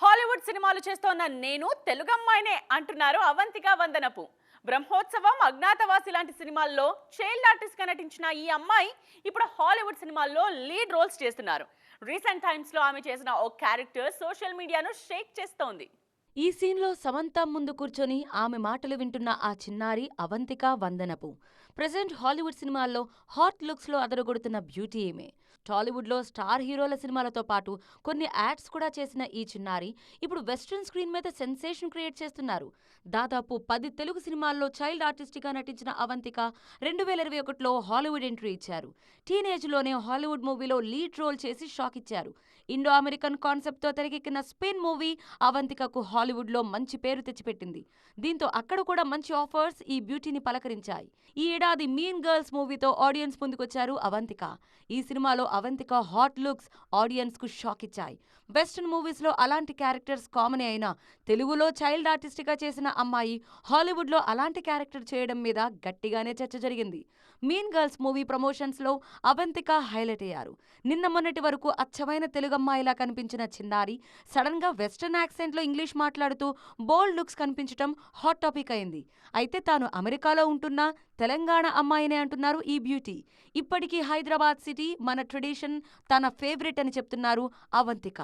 Hollywood సినిమాలు చేస్తోన్న నేను తెలుగమ్మాయినే అంటున్నారు అవంతిక వందనపు. బ్రహ్మోత్సవం, అజ్ఞాతవాసి లాంటి సినిమాల్లో చైల్డ్ ఆర్టిస్ట్ గా నటించిన ఈ అమ్మాయి ఇప్పుడు హాలీవుడ్ సినిమాల్లో లీడ్ రోల్స్ చేస్తున్నారు. రీసెంట్ టైమ్స్ లో ఆమె చేసిన ఓ క్యారెక్టర్ సోషల్ మీడియాను షేక్ చేస్తోంది. ఈ సీన్లో సమంత ముందు కూర్చొని ఆమె మాటలు వింటున్న ఆ చిన్నారి అవంతిక వందనపు. ప్రెజెంట్ హాలీవుడ్ సినిమాల్లో హాట్ లుక్స్లో అదరగొడుతున్న బ్యూటీ ఈమె. టాలీవుడ్లో స్టార్ హీరోల సినిమాలతో పాటు కొన్ని యాడ్స్ కూడా చేసిన ఈ చిన్నారి ఇప్పుడు వెస్ట్రన్ స్క్రీన్ మీద సెన్సేషన్ క్రియేట్ చేస్తున్నారు. దాదాపు 10 తెలుగు సినిమాల్లో చైల్డ్ ఆర్టిస్ట్గా నటించిన అవంతిక 2021లో హాలీవుడ్ ఎంట్రీ ఇచ్చారు. టీనేజ్లోనే హాలీవుడ్ మూవీలో లీడ్ రోల్ చేసి షాక్ ఇచ్చారు. ఇండో అమెరికన్ కాన్సెప్ట్తో తెరకెక్కిన స్పెయిన్ మూవీ అవంతికకు హాలీవుడ్లో మంచి పేరు తెచ్చిపెట్టింది. దీంతో అక్కడ కూడా మంచి ఆఫర్స్ ఈ బ్యూటీని పలకరించాయి. ఈ ఏడాది మీన్ గర్ల్స్ మూవీతో ఆడియన్స్ ముందుకొచ్చారు అవంతిక. ఈ సినిమాలో అవంతిక హాట్ లుక్స్ ఆడియన్స్ కు షాక్ ఇచ్చాయి. వెస్టర్న్ మూవీస్ లో అలాంటి క్యారెక్టర్స్ కామన్ అయినా తెలుగులో చైల్డ్ ఆర్టిస్ట్ గా చేసిన అమ్మాయి హాలీవుడ్ లో అలాంటి క్యారెక్టర్ చేయడం మీద గట్టిగానే చర్చ జరిగింది. మీన్ గర్ల్స్ మూవీ ప్రమోషన్స్ లో అవంతిక హైలైట్ అయ్యారు. నిన్న మొన్నటి వరకు అచ్చమైన తెలుగమ్మాయిలా కనిపించిన చిన్నారి సడన్ గా వెస్టర్న్ యాక్సెంట్ లో ఇంగ్లీష్ మాట్లాడుతూ బోల్డ్ లుక్స్ కనిపించడం హాట్ టాపిక్ అయింది. అయితే తాను అమెరికాలో ఉంటున్నా తెలంగాణ అమ్మాయినే అంటున్నారు ఈ బ్యూటీ. ఇప్పటికీ హైదరాబాద్ సిటీ మన ట్రెడిషన్ తన ఫేవరెట్ అని చెప్తున్నారు అవంతిక.